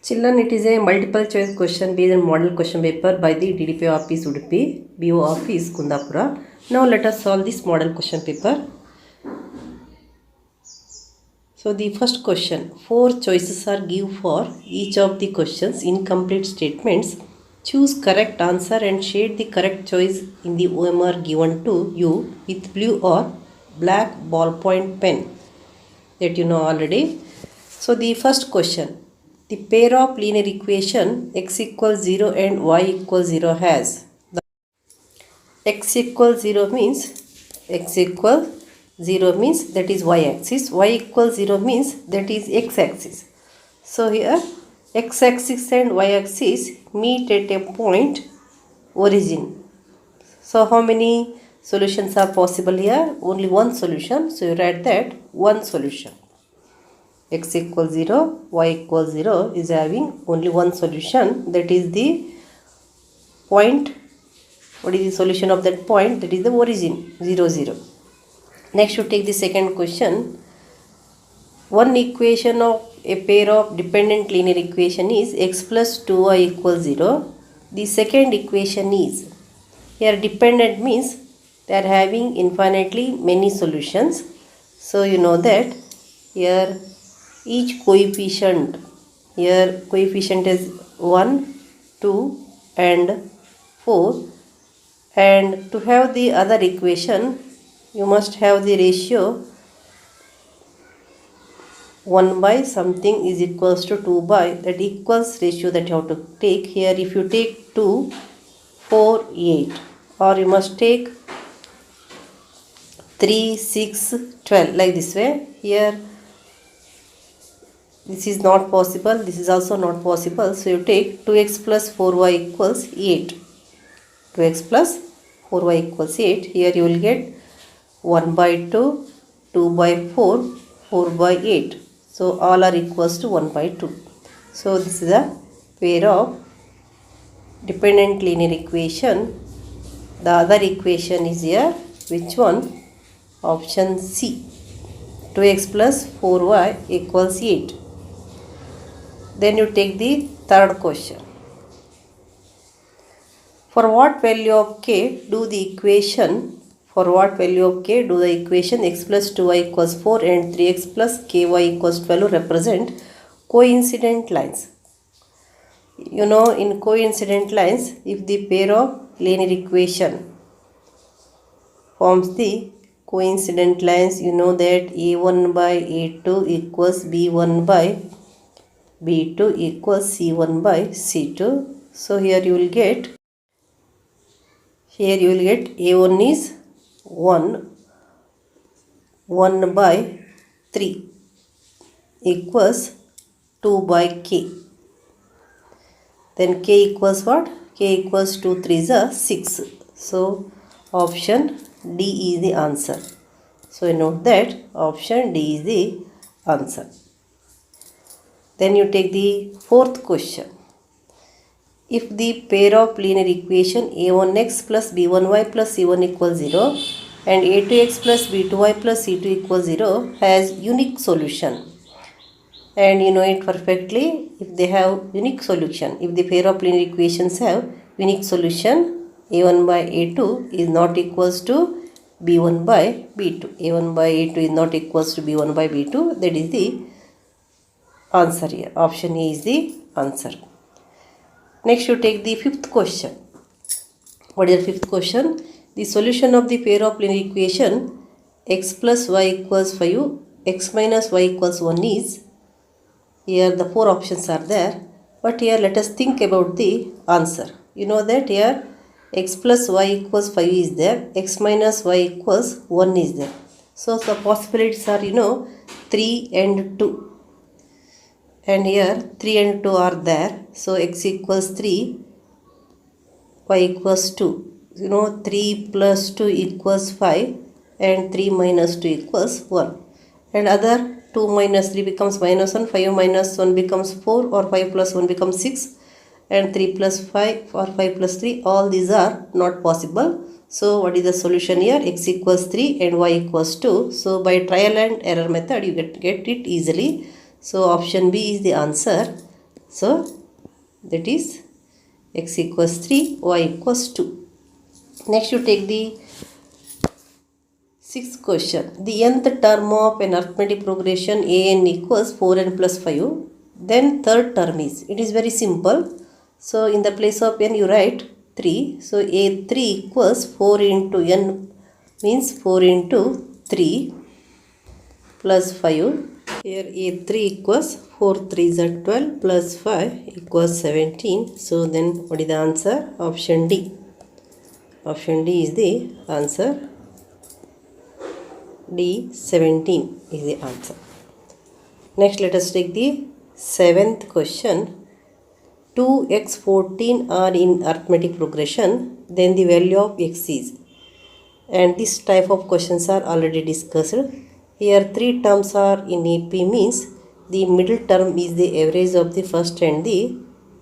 Children, it is a multiple choice question based on model question paper by the DDP office Udupi, BO office Kundapura. Now let us solve this model question paper. So the first question, 4 choices are given for each of the questions. Incomplete statements. Choose correct answer and shade the correct choice in the OMR given to you with blue or black ballpoint pen. That you know already. So the first question, the pair of linear equation x equals 0 and y equals 0 has. The x equals 0 means that is y axis, y equals 0 means that is x axis. So here x axis and y axis meet at a point origin. So how many solutions are possible here? Only one solution. So you write that one solution. X equals 0, y equals 0 is having only one solution, that is the point. What is the solution of that point? That is the origin 0, 0. Next you take the second question. One equation of a pair of dependent linear equation is x plus 2y equals 0. The second equation is, here dependent means they are having infinitely many solutions. So you know that here each coefficient, here coefficient is 1, 2 and 4, and to have the other equation you must have the ratio 1 by something is equals to 2 by, that equals ratio that you have to take. Here if you take 2, 4, 8, or you must take 3, 6, 12 like this way. Here this is not possible, this is also not possible. So you take 2x plus 4y equals 8. 2x plus 4y equals 8. Here you will get 1 by 2, 2 by 4, 4 by 8. So all are equals to 1 by 2. So this is a pair of dependent linear equation. The other equation is here. Which one? Option C. 2x plus 4y equals 8. Then you take the third question. For what value of k do the equation x plus 2y equals 4 and 3x plus ky equals 12 represent coincident lines? You know, in coincident lines, if the pair of linear equation forms the coincident lines, you know that a1 by a2 equals b1 by b2 equals c1 by c2. So here you will get a1 is 1 by 3 equals 2 by k. Then k equals what? K equals 2 3s are 6. So option D is the answer. So you note that option D is the answer. Then you take the fourth question. If the pair of linear equation a1x plus b1y plus c1 equals 0 and a2x plus b2y plus c2 equals 0 has unique solution, and you know it perfectly, if they have unique solution, if the pair of linear equations have unique solution, a1 by a2 is not equals to b1 by b2. a1 by a2 is not equals to b1 by b2. That is the answer here. Option A is the answer. Next you take the fifth question. What is the fifth question? The solution of the pair of linear equation x plus y equals 5, x minus y equals 1 is, here the 4 options are there, but here let us think about the answer. You know that here x plus y equals 5 is there, x minus y equals 1 is there. So the possibilities are, you know, 3 and 2. And here 3 and 2 are there. So x equals 3, y equals 2. You know 3 plus 2 equals 5 and 3 minus 2 equals 1. And other 2 minus 3 becomes minus 1, 5 minus 1 becomes 4, or 5 plus 1 becomes 6, and 3 plus 5 or 5 plus 3, all these are not possible. So what is the solution here? X equals 3 and y equals 2. So by trial and error method you get it easily. So option B is the answer. So that is x equals 3, y equals 2. Next you take the sixth question. The nth term of an arithmetic progression an equals 4n plus 5. Then third term is, it is very simple. So in the place of n you write 3. So a3 equals 4 into n means 4 into 3 plus 5. Here a3 equals 4 3s are 12 plus 5 equals 17. So then what is the answer? Option D. Option D is the answer. D 17 is the answer. Next let us take the seventh question. 2x 14 are in arithmetic progression, then the value of x is. And this type of questions are already discussed. Here three terms are in AP means the middle term is the average of the first and the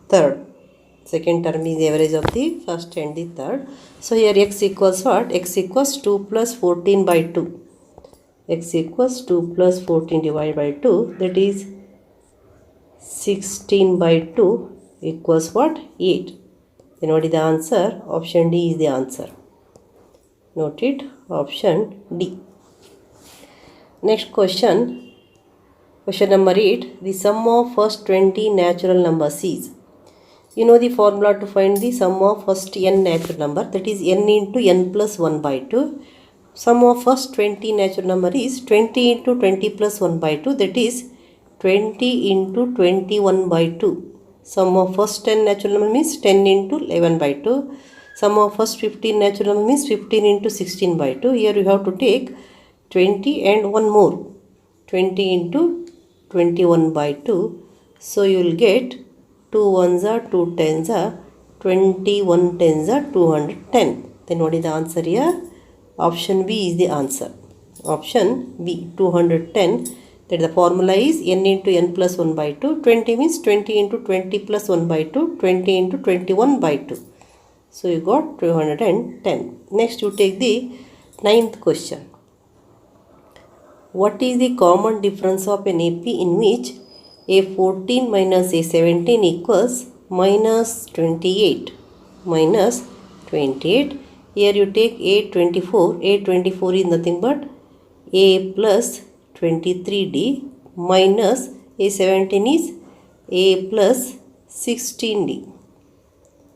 third. Second term is the average of the first and the third. So here x equals what? X equals 2 plus 14 by 2. X equals 2 plus 14 divided by 2, that is 16 by 2 equals what? 8. Then what is the answer? Option D is the answer. Note it, option D. Next question, question number 8. The sum of first 20 natural numbers is. You know the formula to find the sum of first n natural number, that is n into n plus 1 by 2. Sum of first 20 natural number is 20 into 20 plus 1 by 2, that is 20 into 21 by 2. Sum of first 10 natural number means 10 into 11 by 2. Sum of first 15 natural number means 15 into 16 by 2. Here you have to take 20 and one more, 20 into 21 by 2. So you will get 2 ones are 2 tens are 21 tens are 210. Then what is the answer here? Option B is the answer. Option B, 210. That the formula is n into n plus 1 by 2. 20 means 20 into 20 plus 1 by 2. 20 into 21 by 2. So you got 210. Next you take the ninth question. What is the common difference of an AP in which a14 minus a17 equals minus 28? Minus 28. Here you take a24. a24 is nothing but a plus 23d minus a17 is a plus 16d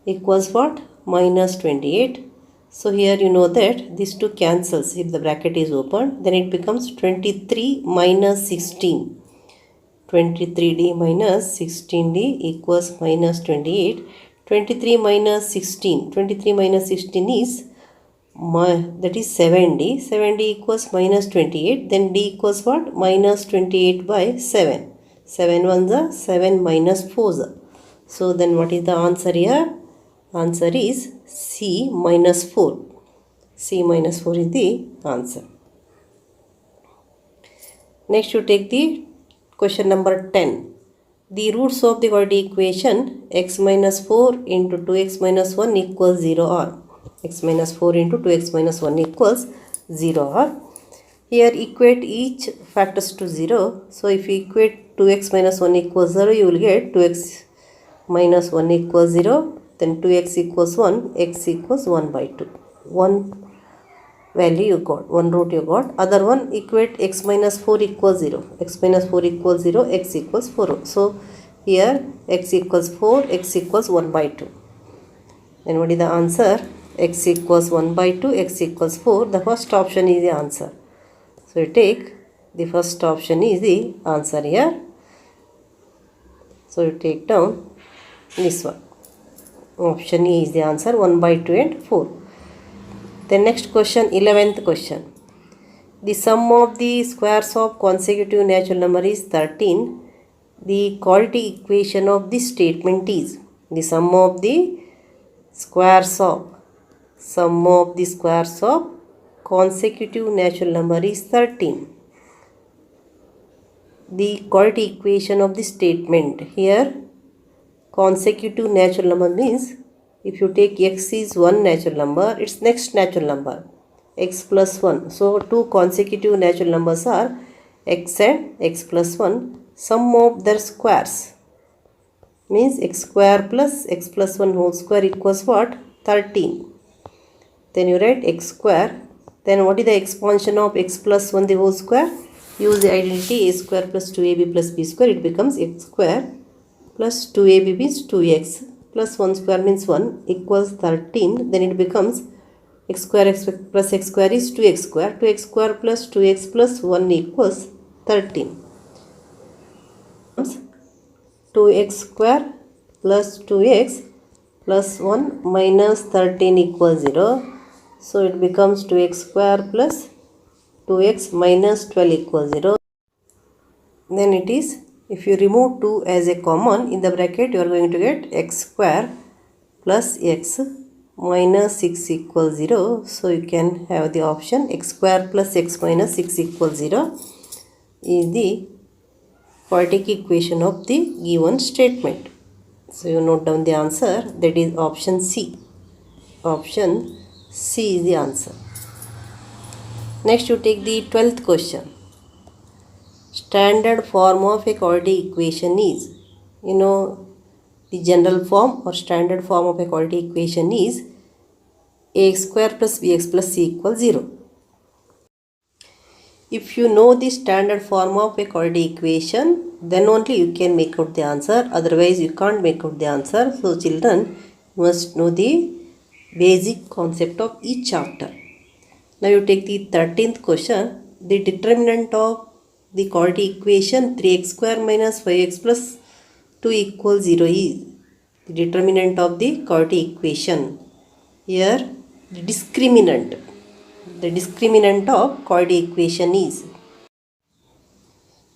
equals what? Minus 28. So here you know that these two cancels if the bracket is open. Then it becomes 23 minus 16. 23d minus 16d equals minus 28. 23 minus 16. 23 minus 16 is that is 7d. 7d equals minus 28. Then d equals what? Minus 28 by 7. 7 ones are 7 minus 4s. So then what is the answer here? Answer is C minus 4. C minus 4 is the answer. Next you take the question number 10. The roots of the quadratic equation x minus 4 into 2x minus 1 equals 0 are. X minus 4 into 2x minus 1 equals 0 are. Here equate each factors to 0. So if you equate 2x minus 1 equals 0, you will get 2x minus 1 equals 0. Then 2x equals 1, x equals 1 by 2. One value you got, one root you got. Other one, equate x minus 4 equals 0. X minus 4 equals 0, x equals 4. So here x equals 4, x equals 1 by 2. Then what is the answer? X equals 1 by 2, x equals 4. The first option is the answer. So you take the first option is the answer here. So you take down this one. Option E is the answer, 1 by 2 and 4. The next question, 11th question. The sum of the squares of consecutive natural number is 13. The quadratic equation of this statement is. The sum of the squares of consecutive natural number is 13. The quadratic equation of this statement here. Consecutive natural number means if you take x is one natural number, its next natural number x plus 1. So two consecutive natural numbers are x and x plus 1. Sum of their squares means x square plus x plus 1 whole square equals what? 13. Then you write x square. Then what is the expansion of x plus 1 the whole square? Use the identity a square plus 2ab plus b square. It becomes x square plus 2ab means 2x plus 1 square means 1 equals 13. Then it becomes x square plus x square is 2x square. 2x square plus 2x plus 1 equals 13. 2x square plus 2x plus 1 minus 13 equals 0. So it becomes 2x square plus 2x minus 12 equals 0. Then it is, if you remove 2 as a common in the bracket, you are going to get x square plus x minus 6 equals 0. So you can have the option x square plus x minus 6 equals 0 is the quadratic equation of the given statement. So you note down the answer, that is option C. Option C is the answer. Next you take the 12th question. Standard form of a quadratic equation is, the general form or standard form of a quadratic equation is ax square plus bx plus c equals 0. If you know the standard form of a quadratic equation, then only you can make out the answer. Otherwise, you can't make out the answer. So, children must know the basic concept of each chapter. Now, you take the 13th question. The determinant of the quadratic equation 3x square minus 5x plus 2 equals 0 is the determinant of the quadratic equation. Here, the discriminant of quadratic equation is,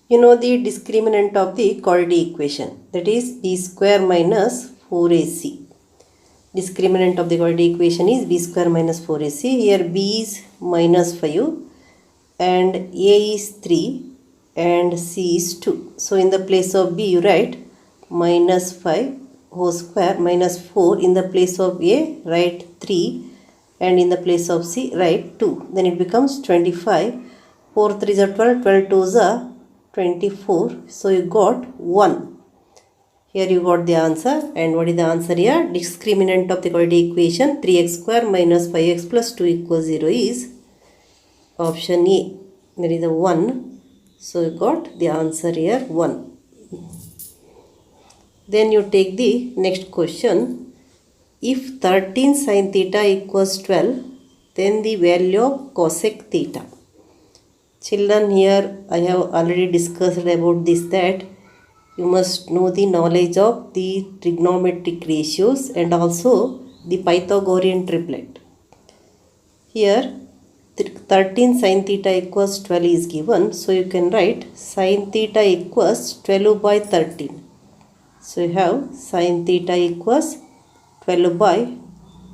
the discriminant of the quadratic equation, that is b square minus 4ac. Discriminant of the quadratic equation is b square minus 4ac. Here b is minus 5 and a is 3 and c is 2. So in the place of b you write minus 5 whole square minus 4. In the place of a write 3 and in the place of c write 2. Then it becomes 25. 4 3 is 12, 12 2 is 24. So you got 1. Here you got the answer. And what is the answer here? Discriminant of the quadratic equation 3x square minus 5x plus 2 equals 0 is option A. There is a 1. So you got the answer here 1. Then you take the next question. If 13 sin theta equals 12, then the value of cosec theta. Children, here I have already discussed about this, that you must know the knowledge of the trigonometric ratios and also the Pythagorean triplet. Here 13 sin theta equals 12 is given. So you can write sin theta equals 12 by 13. So you have sin theta equals 12 by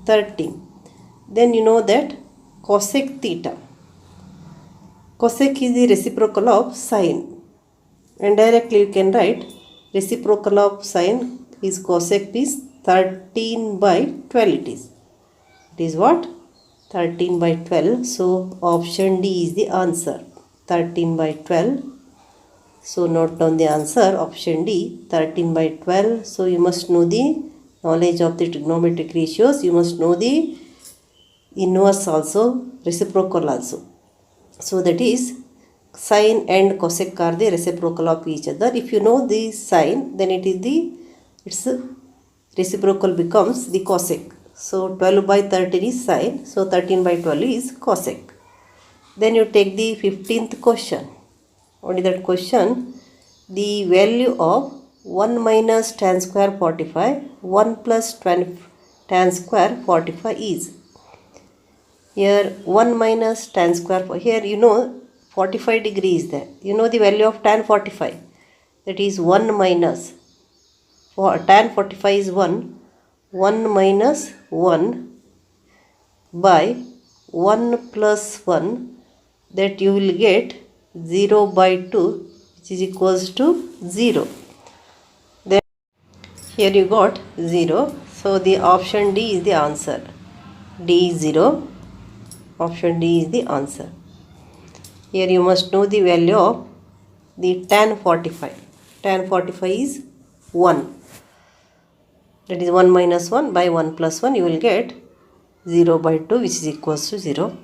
13. Then you know that cosec theta. Cosec is the reciprocal of sine. And directly you can write reciprocal of sine is cosec is 13 by 12 it is. It is what? 13 by 12. So option D is the answer. 13 by 12. So note down the answer, option D, 13 by 12. So you must know the knowledge of the trigonometric ratios. You must know the inverse also, reciprocal also. So that is sine and cosec are the reciprocal of each other. If you know the sine, then its reciprocal becomes the cosec. So 12 by 13 is sine. So 13 by 12 is cosec. Then you take the 15th question. What is that question? The value of 1 minus tan square 45, 1 plus tan square 45 is. Here 1 minus tan square, here 45 degree is there. You know the value of tan 45. That is 1 minus, tan 45 is 1. 1 minus 1 by 1 plus 1, that you will get 0 by 2, which is equals to 0. Then here you got 0. So the option D is the answer. D is 0. Option D is the answer. Here you must know the value of the tan 45. Tan 45 is 1. that is 1 minus 1 by 1 plus 1, you will get 0 by 2, which is equals to 0.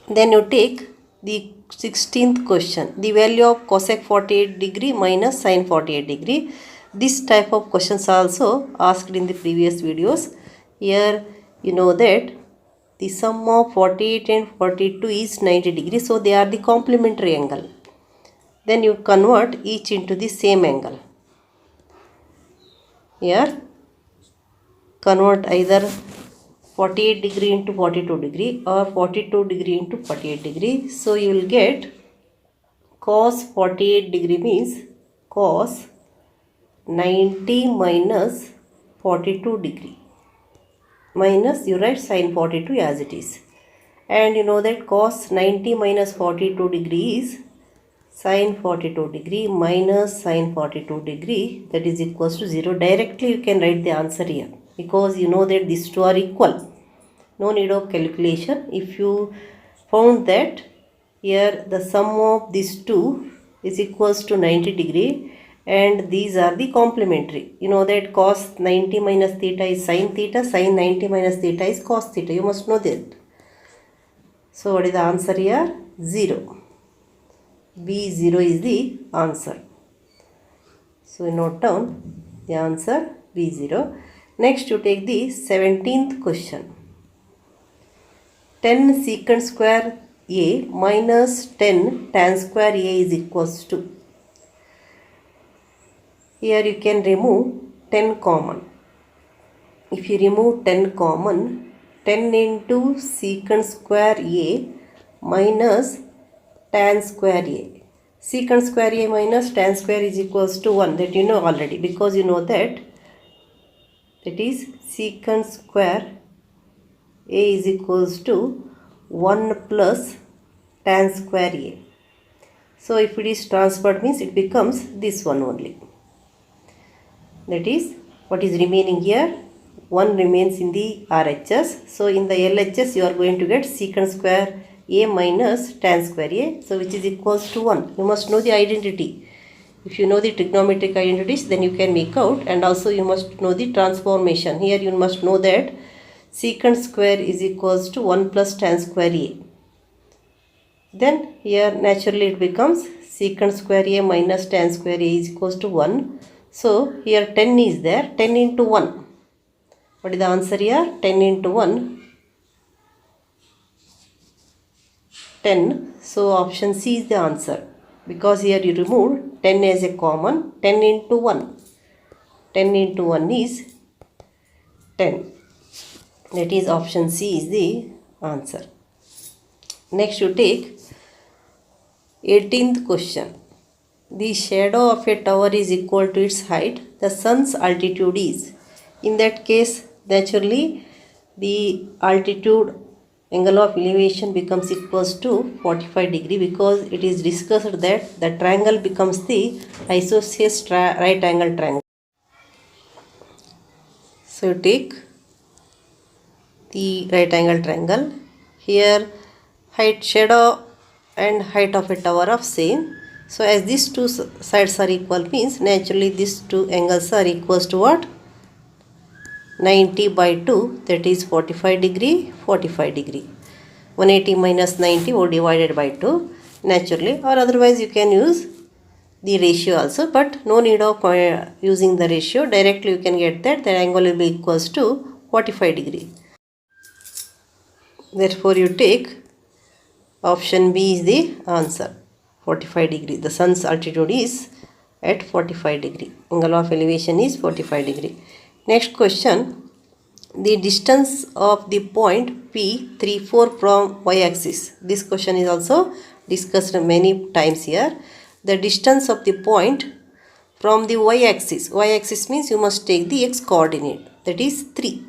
Then you take the 16th question, the value of cosec 48 degree minus sin 48 degree. This type of questions are also asked in the previous videos. Here you know that the sum of 48 and 42 is 90 degree, so they are the complementary angle. Then you convert each into the same angle. Here convert either 48 degree into 42 degree or 42 degree into 48 degree. So you will get cos 48 degree means cos 90 minus 42 degree minus you write sin 42 as it is. And you know that cos 90 minus 42 degree is sin 42 degree minus sin 42 degree, that is equals to 0. Directly you can write the answer here because you know that these two are equal. No need of calculation. If you found that here the sum of these two is equals to 90 degree and these are the complementary. You know that cos 90 minus theta is sin theta, sin 90 minus theta is cos theta. You must know that. So what is the answer here? 0. B0 is the answer. So note down the answer B0. Next you take the 17th question. 10 secant square a minus 10 tan square a is equals to. Here you can remove 10 common. If you remove 10 common, 10 into secant square a minus tan square a. Secant square a minus tan square is equals to 1. That you know already because you know that is secant square a is equals to 1 plus tan square a. So if it is transferred means it becomes this one only. That is what is remaining here. 1 remains in the RHS. So in the LHS you are going to get secant square a minus tan square a. So which is equals to 1. You must know the identity. If you know the trigonometric identities, then you can make out, and also you must know the transformation. Here you must know that secant square is equals to 1 plus tan square a. Then here naturally it becomes secant square a minus tan square a is equals to 1. So here 10 is there, 10 into 1. What is the answer here? 10 into 1, 10. So option C is the answer. Because here you removed 10 as a common, 10 into 1. 10 into 1 is 10. That is option C is the answer. Next you take 18th question. The shadow of a tower is equal to its height. The sun's altitude is. In that case, naturally the altitude angle of elevation becomes equals to 45 degree because it is discussed that the triangle becomes the isosceles right angle triangle. So you take the right angle triangle. Here height, shadow and height of a tower are same. So as these two sides are equal means naturally these two angles are equals to what? 90 by 2, that is 45 degree, 45 degree. 180 minus 90 or divided by 2 naturally, or otherwise you can use the ratio also, but no need of using the ratio. Directly you can get that the angle will be equals to 45 degree. Therefore you take option B is the answer, 45 degree. The sun's altitude is at 45 degree. Angle of elevation is 45 degree. Next question. The distance of the point P34 from y-axis. This question is also discussed many times here. The distance of the point from the y-axis. Y-axis means you must take the x coordinate, that is 3.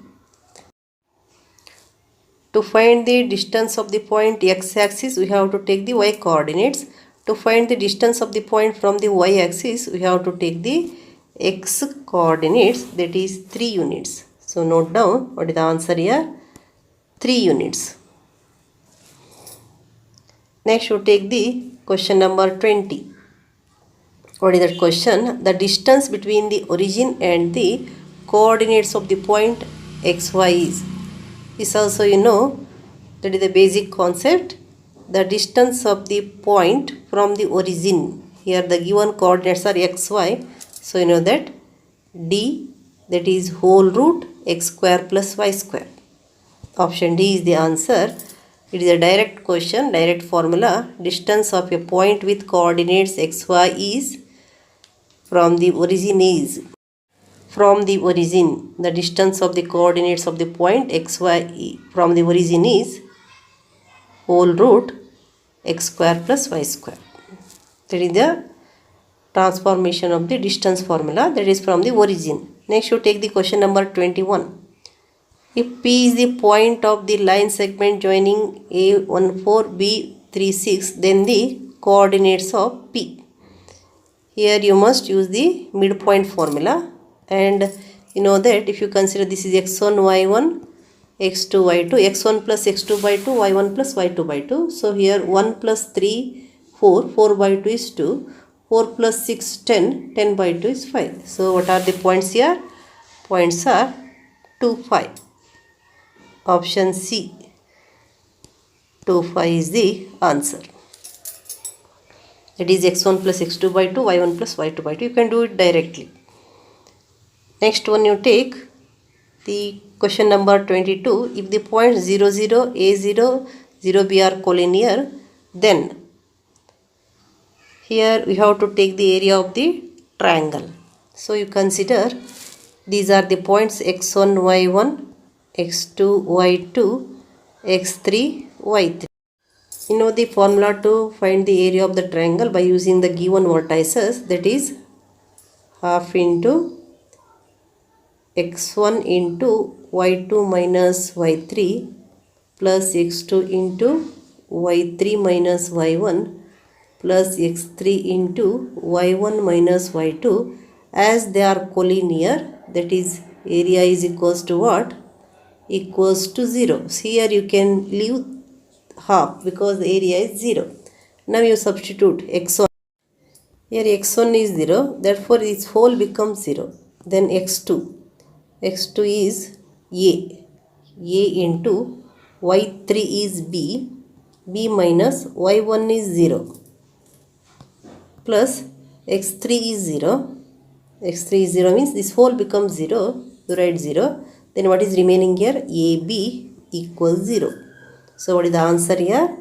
To find the distance of the point x-axis, we have to take the y coordinates. To find the distance of the point from the y-axis, we have to take the x coordinates, that is 3 units. So note down what is the answer here, 3 units. Next you take the question number 20. What is that question? The distance between the origin and the coordinates of the point xy is. This also you know, that is the basic concept. The distance of the point from the origin. Here the given coordinates are xy. So you know that d, that is whole root x square plus y square. Option D is the answer. It is a direct question, direct formula. Distance of a point with coordinates xy is from the origin is. From the origin, the distance of the coordinates of the point xy from the origin is whole root x square plus y square. That is the transformation of the distance formula, that is from the origin. Next you take the question number 21. If P is the point of the line segment joining A14, B36, then the coordinates of P. Here you must use the midpoint formula, and you know that if you consider this is x1, y1, x2, y2, x1 plus x2 by 2, y1 plus y2 by 2. So here 1 plus 3, 4, 4 by 2 is 2, 4 plus 6, 10, 10 by 2 is 5. So what are the points here? Points are 2, 5. Option C, 2, 5 is the answer. That is x1 plus x2 by 2, y1 plus y2 by 2. You can do it directly. Next one you take the question number 22. If the points 0, 0, A0, 0B are collinear, then here we have to take the area of the triangle. So you consider these are the points x1, y1, x2, y2, x3, y3. You know the formula to find the area of the triangle by using the given vertices, that is half into x1 into y2 minus y3 plus x2 into y3 minus y1 plus x3 into y1 minus y2. As they are collinear, that is area is equals to what? Equals to 0. So here you can leave half because the area is 0. Now you substitute x1. Here x1 is 0, therefore its whole becomes 0. Then x2. x2 is a into y3 is b minus y1 is 0 plus x3 is 0. x3 is 0 means this whole becomes 0. You write 0. Then what is remaining here? AB equals 0. So what is the answer here?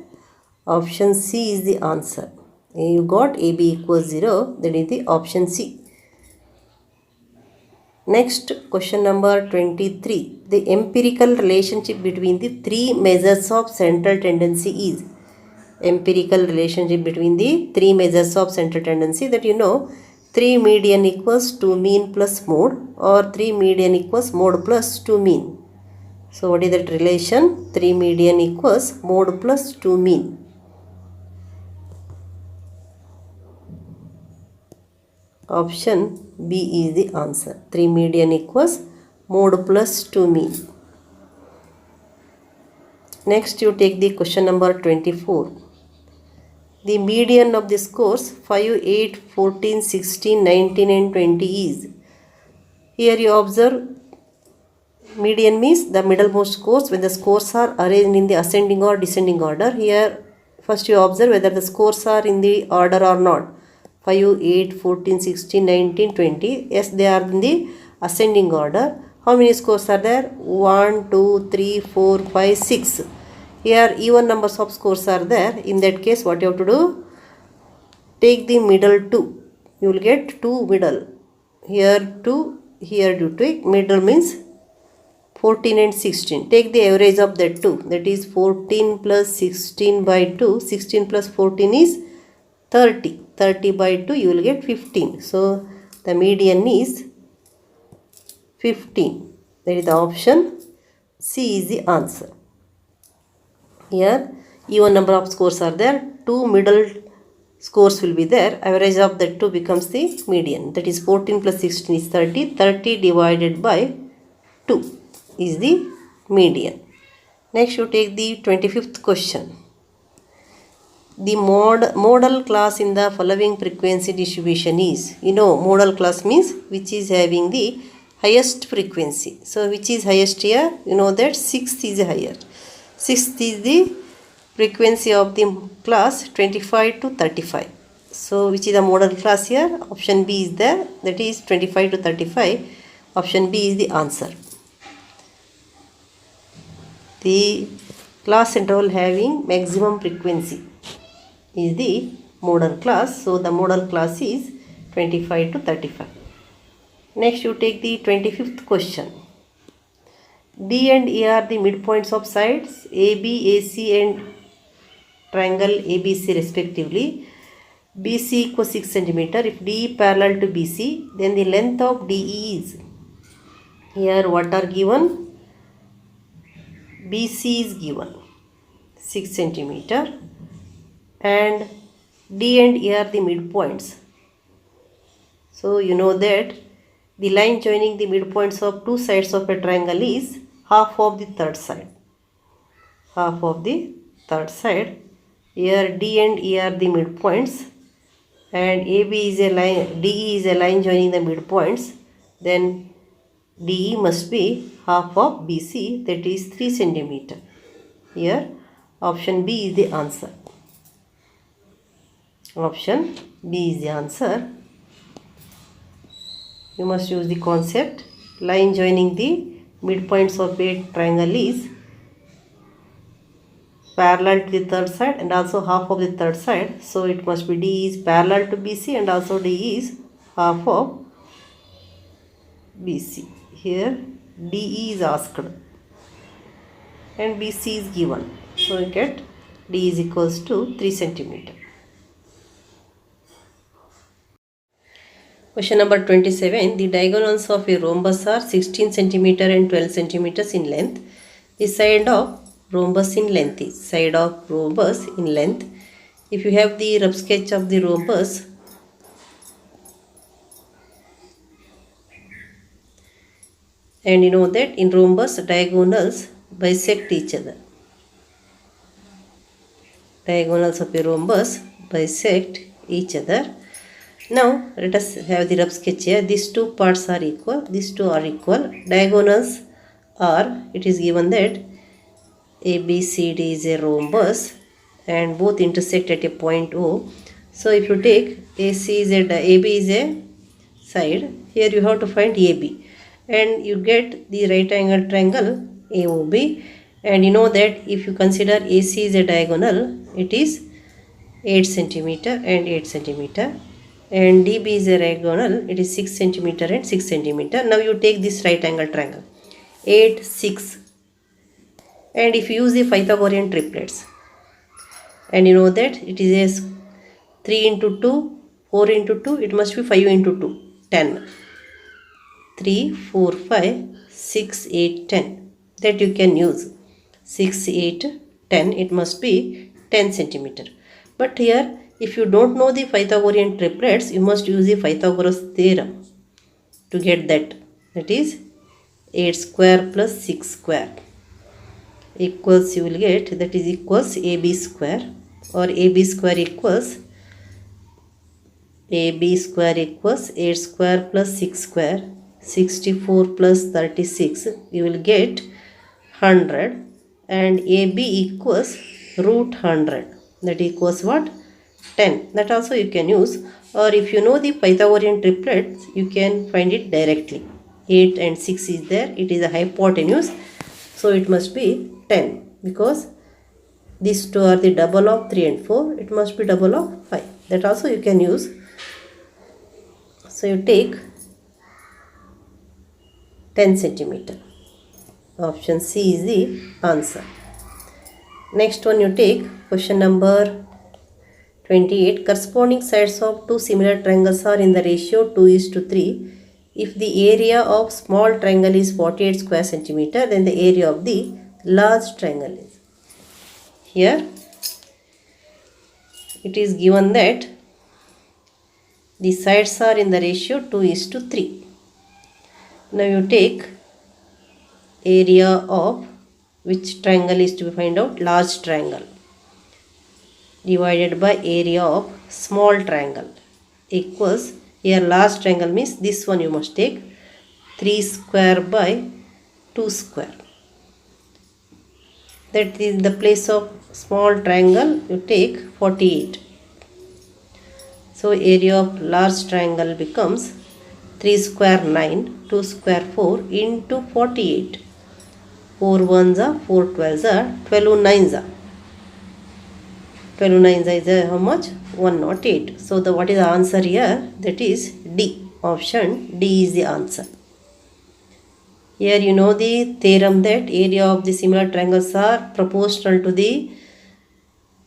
Option C is the answer. You got AB equals 0. That is the option C. Next question number 23. The empirical relationship between the three measures of central tendency is. Empirical relationship between the three measures of central tendency, that you know 3 median equals 2 mean plus mode, or 3 median equals mode plus 2 mean. So what is that relation? 3 median equals mode plus 2 mean. Option B is the answer. 3 median equals mode plus 2 mean. Next you take the question number 24. The median of the scores 5, 8, 14, 16, 19 and 20 is. Here you observe median means the middlemost scores when the scores are arranged in the ascending or descending order. Here first you observe whether the scores are in the order or not. 5, 8, 14, 16, 19, 20. Yes, they are in the ascending order. How many scores are there? 1, 2, 3, 4, 5, 6. Here even numbers of scores are there. In that case what you have to do? Take the middle 2. You will get 2 middle. Here 2, here you take middle means 14 and 16. Take the average of that 2. That is 14 plus 16 by 2. 16 plus 14 is 30. 30 by 2 you will get 15. So the median is 15. That is the option C is the answer. Here even number of scores are there. 2 middle scores will be there. Average of that 2 becomes the median. That is 14 plus 16 is 30. 30 divided by 2 is the median. Next you take the 25th question. The modal class in the following frequency distribution is. You know modal class means which is having the highest frequency. So which is highest here? You know that 6th is higher. 6th is the frequency of the class 25 to 35. So which is the model class here? Option B is there, that is 25 to 35. Option B is the answer. The class interval having maximum frequency is the model class. So the model class is 25 to 35. Next you take the 25th question. D and E are the midpoints of sides AB, AC and triangle ABC respectively. BC equals 6 cm. If DE parallel to BC, then the length of DE is, here what are given? BC is given 6 cm and D and E are the midpoints. So you know that the line joining the midpoints of two sides of a triangle is half of the third side. Half of the third side. Here D and E are the midpoints and AB is a line, DE is a line joining the midpoints. Then DE must be half of BC, that is 3 cm. Here option B is the answer. Option B is the answer. You must use the concept. Line joining the midpoints of a triangle is parallel to the third side and also half of the third side. So it must be D is parallel to BC and also D is half of BC. Here DE is asked and BC is given. So you get D is equals to 3 cm. Question number 27. The diagonals of a rhombus are 16 cm and 12 cm in length. The side of rhombus in length is side of rhombus in length. If you have the rough sketch of the rhombus, and you know that in rhombus diagonals bisect each other. Diagonals of a rhombus bisect each other. Now let us have the rough sketch here. These two parts are equal. These two are equal. Diagonals are, it is given that ABCD is a rhombus and both intersect at a point O. So if you take AB is a side, here you have to find AB and you get the right angle triangle AOB, and you know that if you consider AC is a diagonal, it is 8 cm and 8 cm, and DB is a diagonal, it is 6 cm and 6 cm. Now you take this right angle triangle 8, 6, and if you use the Pythagorean triplets, and you know that it is a 3 into 2, 4 into 2, it must be 5 into 2, 10. 3, 4, 5, 6, 8, 10. That you can use. 6, 8, 10. It must be 10 cm. But here, if you don't know the Pythagorean triplets, you must use the Pythagoras theorem to get that. That is 8 square plus 6 square equals, you will get, that is equals AB square, or AB square equals 8 square plus 6 square, 64 plus 36, you will get 100, and AB equals root 100, that equals what? 10. That also you can use, or if you know the Pythagorean triplets, you can find it directly. 8 and 6 is there, it is a hypotenuse, so it must be 10, because these two are the double of 3 and 4, it must be double of 5. That also you can use. So you take 10 cm. Option C is the answer. Next one you take question number 28. Corresponding sides of two similar triangles are in the ratio 2:3. If the area of small triangle is 48 square centimeter, then the area of the large triangle is. Here it is given that the sides are in the ratio 2:3. Now you take area of which triangle is to be find out? Large triangle divided by area of small triangle equals, here large triangle means this one you must take 3 square by 2 square. That is the place of small triangle, you take 48. So area of large triangle becomes 3 square 9, 2 square 4 into 48. 4 ones are 4 12s are 12 nines are. 12 nines is how much? 108. So what is the answer here? That is D. Option D is the answer. Here you know the theorem that area of the similar triangles are proportional to the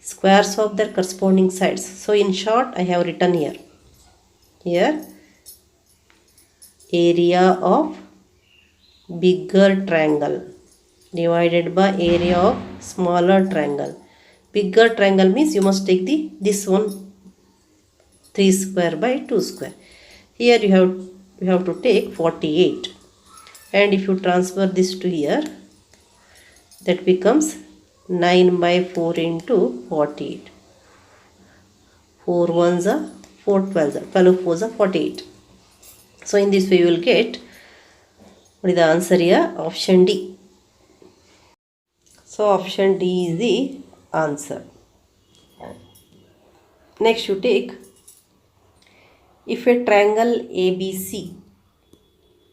squares of their corresponding sides. So in short, I have written here. Here, area of bigger triangle divided by area of smaller triangle. Bigger triangle means you must take this one 3 square by 2 square. Here you have to take 48. And if you transfer this to here, that becomes 9 by 4 into 48. 4 ones are 4 12s are 12 fours are 48. So in this way you will get, what is the answer here? Option D. So option D is the answer. Next you take, if a triangle ABC,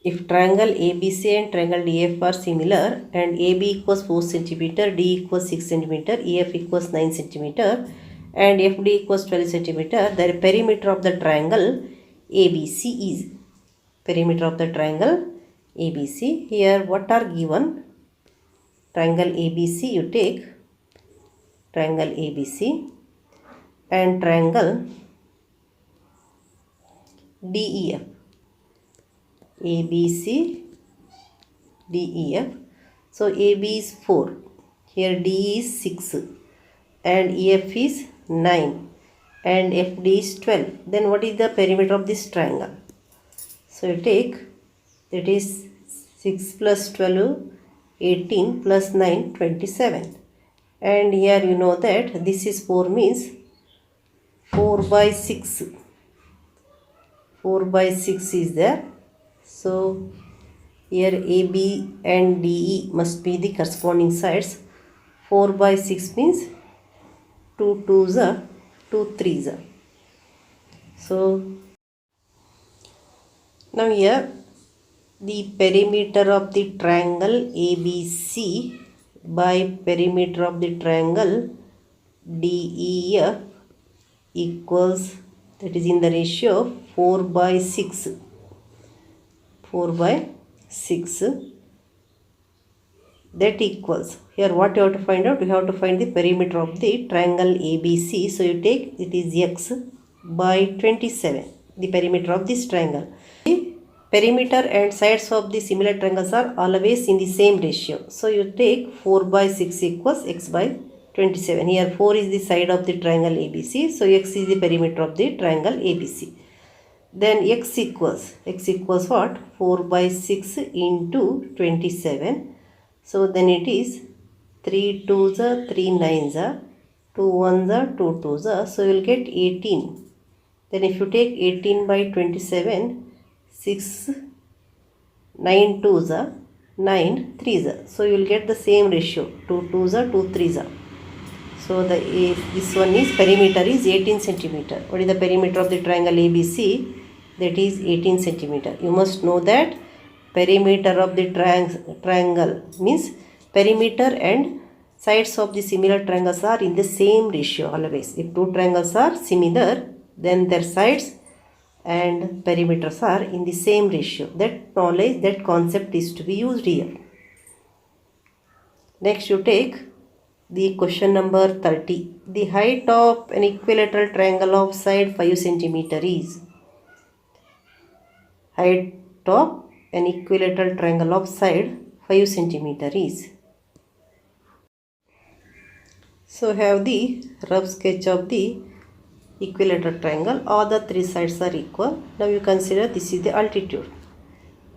if triangle ABC and triangle DF are similar and AB equals 4 cm, D equals 6 cm, EF equals 9 cm and FD equals 12 cm, the perimeter of the triangle ABC is, perimeter of the triangle ABC. Here what are given? Triangle ABC, you take triangle ABC and triangle DEF. ABC, DEF. So AB is 4. Here D is 6 and EF is 9 and FD is 12. Then what is the perimeter of this triangle? So you take, that is 6 plus 12, 18 plus 9, 27. And here you know that this is 4 means 4 by 6. 4 by 6 is there. So here AB and DE must be the corresponding sides. 4 by 6 means 2 2s are 2 3s are. So now here the perimeter of the triangle ABC by perimeter of the triangle DEF equals, that is in the ratio of 4 by 6. 4 by 6. That equals, here what you have to find out? You have to find the perimeter of the triangle ABC. So you take, it is X by 27, the perimeter of this triangle. The perimeter and sides of the similar triangles are always in the same ratio. So you take 4 by 6 equals X by 27. Here 4 is the side of the triangle ABC. So X is the perimeter of the triangle ABC. Then X equals what? 4 by 6 into 27. So then it is 3 2s are 3 9s are 2 1s are 2 2s are. So you will get 18. Then if you take 18 by 27, 6 9 2s are 9 3s are. So you will get the same ratio, 2 2s are 2 3s are. So this one is perimeter is 18 centimeter. What is the perimeter of the triangle ABC? That is 18 centimeter. You must know that perimeter of the triangle means perimeter and sides of the similar triangles are in the same ratio always. If two triangles are similar, then their sides and perimeters are in the same ratio. That knowledge, that concept is to be used here. Next you take the question number 30. The height of an equilateral triangle of side 5 cm is. Height of an equilateral triangle of side 5 cm is. So have the rough sketch of the equilateral triangle. All the three sides are equal. Now you consider this is the altitude.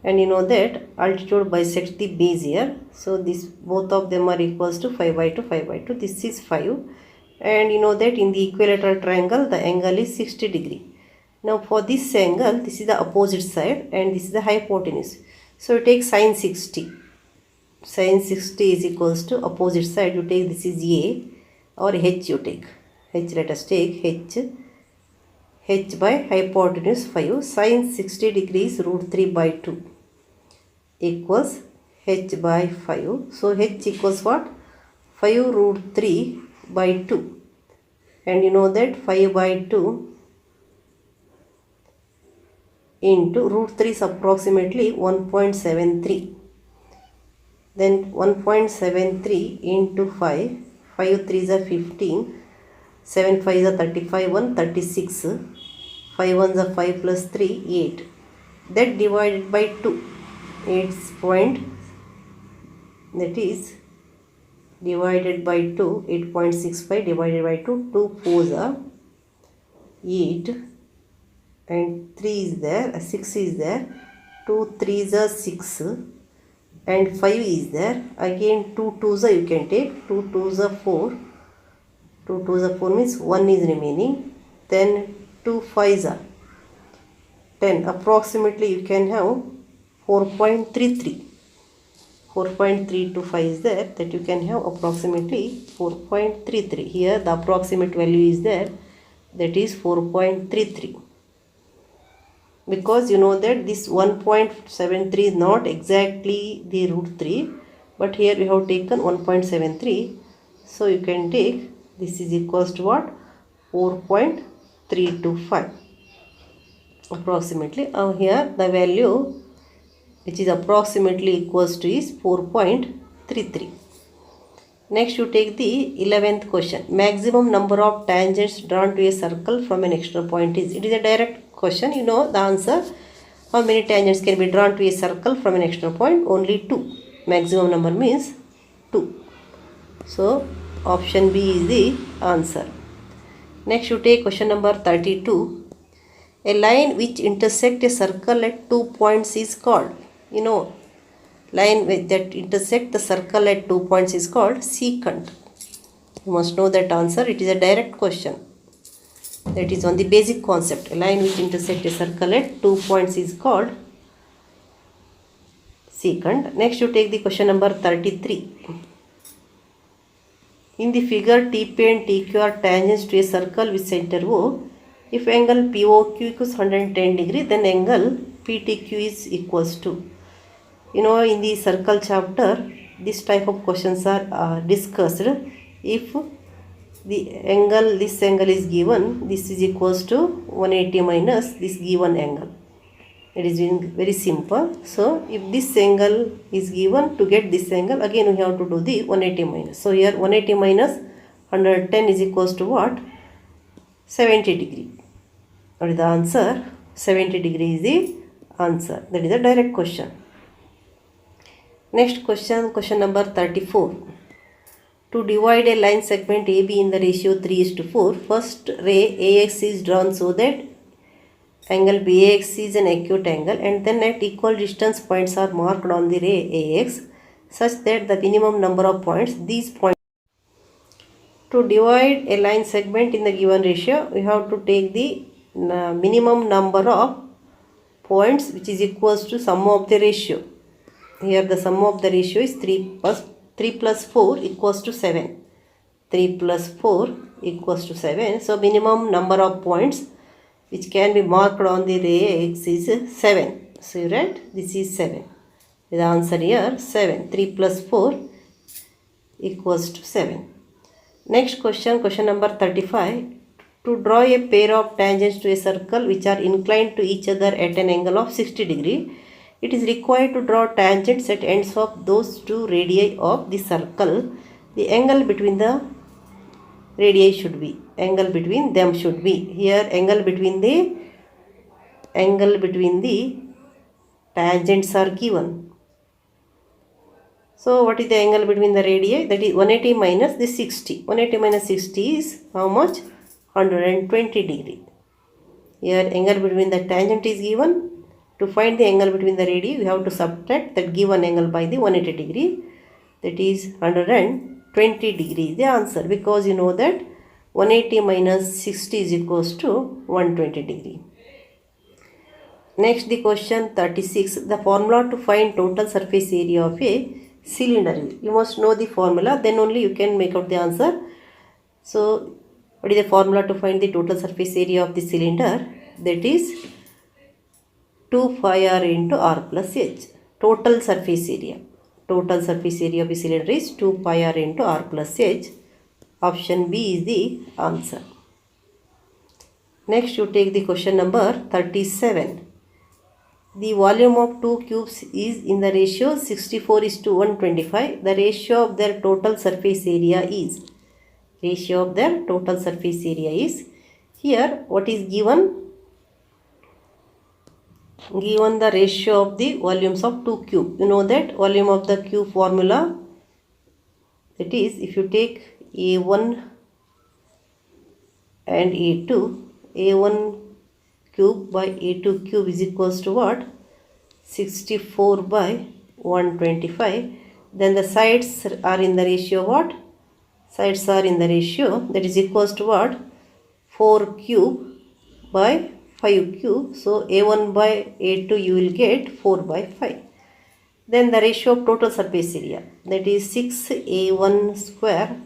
And you know that altitude bisects the base here. So this both of them are equals to 5 by 2, 5 by 2. This is 5. And you know that in the equilateral triangle, the angle is 60 degree. Now for this angle, this is the opposite side and this is the hypotenuse. So you take sine 60. Sine 60 is equals to opposite side. You take this is A or H you take. H, let us take H. H by hypotenuse 5. Sine 60 degrees root 3 by 2 equals H by 5. So H equals what? 5 root 3 by 2. And you know that 5 by 2 into root 3 is approximately 1.73. Then 1.73 into 5. 5 3s are 15. 7 5s are 35. 1 36. 5 1s are 5 plus 3 8. That divided by 2. 8 point, that is divided by 2. 8.65 divided by 2. 2 4s are 8. And 3 is there, 6 is there, 2 3s are 6, and 5 is there. Again 2 2s are you can take, 2 2s are 4, 2 2s are 4 means 1 is remaining, then 2 5s are 10. Approximately you can have 4.33. 4.325 is there, that you can have approximately 4.33. Here the approximate value is there, that is 4.33. Because you know that this 1.73 is not exactly the root 3, but here we have taken 1.73. So you can take this is equals to what? 4.325 approximately. Here the value which is approximately equals to is 4.33. Next you take the 11th question. Maximum number of tangents drawn to a circle from an external point is. It is a direct question. You know the answer. How many tangents can be drawn to a circle from an external point? Only 2. Maximum number means 2. So option B is the answer. Next you take question number 32. A line which intersects a circle at 2 points is called. You know, line that intersect the circle at 2 points is called secant. You must know that answer. It is a direct question. That is on the basic concept. A line which intersects a circle at 2 points is called secant. Next you take the question number 33. In the figure, TP and TQ are tangents to a circle with center O. If angle POQ equals 110 degree, then angle PTQ is equals to. You know, in the circle chapter, this type of questions are discussed. If the angle, this angle is given, this is equals to 180 minus this given angle. It is very simple. So if this angle is given, to get this angle, again we have to do the 180 minus. So here 180 minus 110 is equals to what? 70 degree. What is the answer? 70 degree is the answer. That is a direct question. Next question, question number 34. To divide a line segment AB in the ratio 3:4, first ray AX is drawn so that angle BAX is an acute angle, and then at equal distance points are marked on the ray AX such that the minimum number of points, these points. To divide a line segment in the given ratio, we have to take the minimum number of points which is equals to sum of the ratio. Here the sum of the ratio is 3 plus 4 equals to 7. 3 plus 4 equals to 7. So minimum number of points which can be marked on the ray X is 7. So you write this is 7. The answer here 7. 3 plus 4 equals to 7. Next question, question number 35. To draw a pair of tangents to a circle which are inclined to each other at an angle of 60 degree, it is required to draw tangents at ends of those two radii of the circle. The angle between the radii should be, angle between them should be. Here angle between the tangents are given. So what is the angle between the radii? That is 180 minus the 60. 180 minus 60 is how much? 120 degree. Here angle between the tangent is given. To find the angle between the radii, we have to subtract that given angle by the 180 degree. That is 120 degree is the answer, because you know that 180 minus 60 is equals to 120 degree. Next, the question 36. The formula to find total surface area of a cylinder. You must know the formula, then only you can make out the answer. So, what is the formula to find the total surface area of the cylinder? That is 2 pi r into r plus h. Total surface area. Total surface area of a cylinder is 2 pi r into r plus h. Option B is the answer. Next, you take the question number 37. The volume of two cubes is in the ratio 64:125. The ratio of their total surface area is. Ratio of their total surface area is. Here, what is given? Given the ratio of the volumes of two cube. You know that volume of the cube formula. That is, if you take A1 and A2, A1 cube by A2 cube is equals to what? 64 by 125. Then the sides are in the ratio what? Sides are in the ratio that is equals to what? 4 cube by 5 cube. So A1 by A2 you will get 4 by 5. Then the ratio of total surface area, that is 6A1 square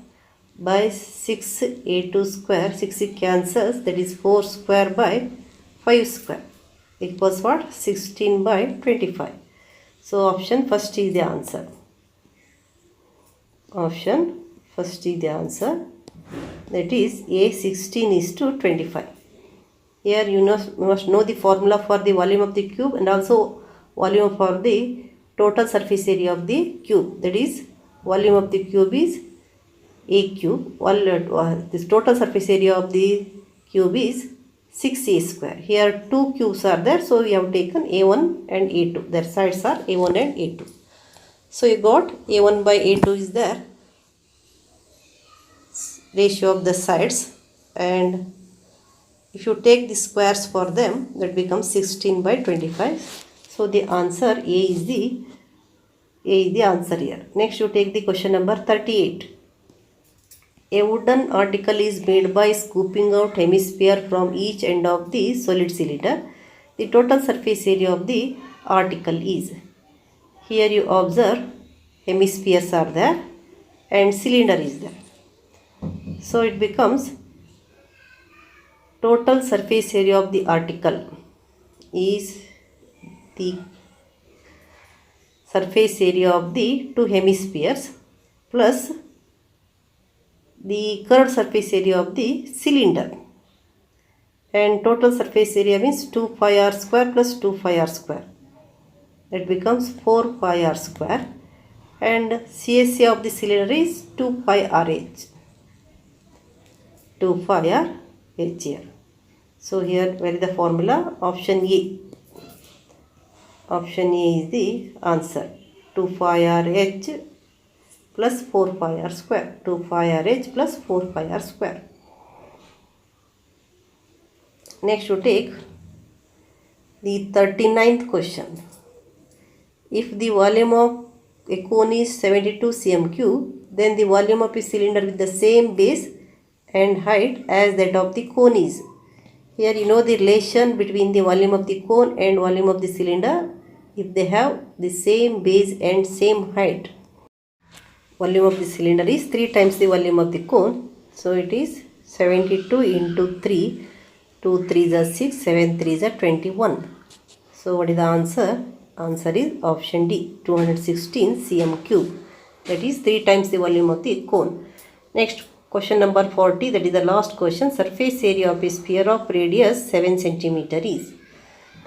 by 6A2 square. 6 cancels, that is 4 square by 5 square equals what? 16 by 25. So option first is the answer. Option first is the answer. That is A 16:25. Here you must know the formula for the volume of the cube and also volume for the total surface area of the cube. That is, volume of the cube is A cube. This total surface area of the cube is 6A square. Here two cubes are there, so we have taken A1 and A2. Their sides are A1 and A2. So you got A1 by A2 is there. Ratio of the sides, and if you take the squares for them, that becomes 16 by 25. So the answer A is the answer here. Next, you take the question number 38. A wooden article is made by scooping out hemisphere from each end of the solid cylinder. The total surface area of the article is. Here you observe hemispheres are there and cylinder is there. So it becomes total surface area of the article is the surface area of the two hemispheres plus the curved surface area of the cylinder, and total surface area means 2 pi r square plus 2 pi r square. That becomes 4 pi r square, and CSA of the cylinder is 2 pi RH. 2 pi r h here. So here where is the formula? Option A. Option A is the answer. 2 pi r h plus 4 pi r square. 2 pi r h plus 4 pi r square. Next you take the 39th question. If the volume of a cone is 72 cm cube, then the volume of a cylinder with the same base and height as that of the cone is. Here you know the relation between the volume of the cone and volume of the cylinder if they have the same base and same height. Volume of the cylinder is 3 times the volume of the cone. So it is 72 into 3. 2 3s are 6, 7 3s are 21. So what is the answer? Answer is option D, 216 cm cube. That is 3 times the volume of the cone. Next, question number 40, that is the last question. Surface area of a sphere of radius 7 cm is.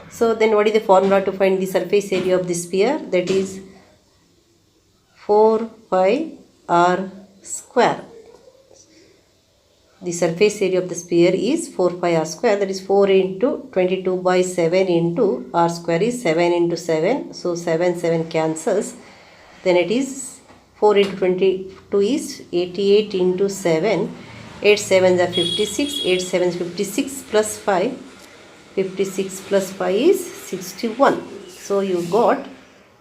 So then what is the formula to find the surface area of the sphere? That is 4 pi r square. The surface area of the sphere is 4 pi r square, that is 4 into 22 by 7 into r square is 7 into 7. So 7 cancels. Then it is 4 into 22 is 88 into 7. 8 7s are 56. 8 7s 56 plus 5. 56 plus 5 is 61. So you got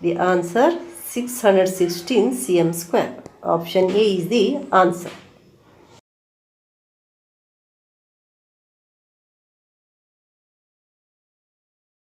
the answer 616 cm square. Option A is the answer.